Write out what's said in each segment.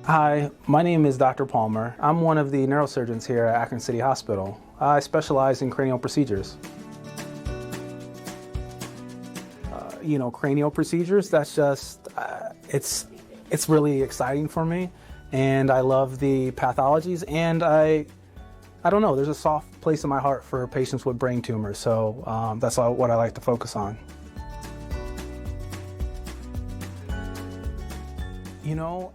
Hi, my name is Dr. Palmer. I'm one of the neurosurgeons here at Akron City Hospital. I specialize in cranial procedures. Cranial procedures, that's just, it's really exciting for me. And I love the pathologies, and I don't know, there's a soft place in my heart for patients with brain tumors, so that's what I like to focus on.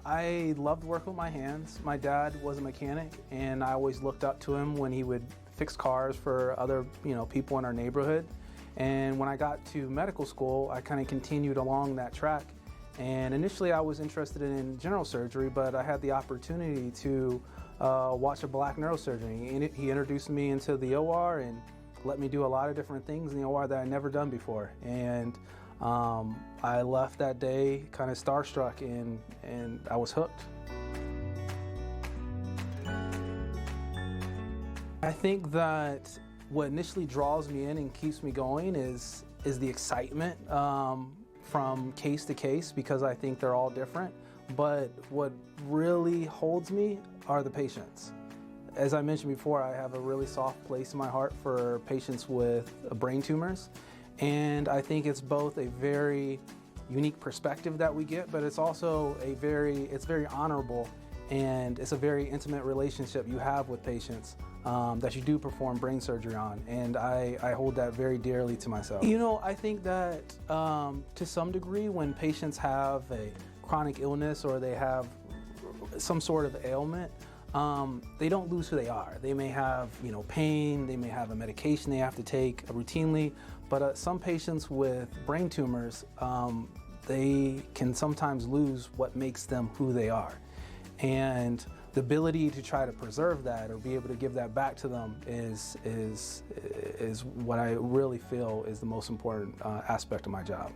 I loved working with my hands. My dad was a mechanic, and I always looked up to him when he would fix cars for other, people in our neighborhood. And when I got to medical school, I kind of continued along that track. And initially I was interested in general surgery, but I had the opportunity to watch a black neurosurgeon. He introduced me into the OR and let me do a lot of different things in the OR that I'd never done before. And I left that day kind of starstruck, and I was hooked. I think that what initially draws me in and keeps me going is the excitement from case to case, because I think they're all different. But what really holds me are the patients. As I mentioned before, I have a really soft place in my heart for patients with brain tumors. And I think it's both a very unique perspective that we get, but it's also it's very honorable, and it's a very intimate relationship you have with patients that you do perform brain surgery on. And I hold that very dearly to myself. I think that to some degree, when patients have a chronic illness or they have some sort of ailment, they don't lose who they are. They may have, pain, they may have a medication they have to take routinely, but some patients with brain tumors, they can sometimes lose what makes them who they are. And the ability to try to preserve that or be able to give that back to them is what I really feel is the most important aspect of my job.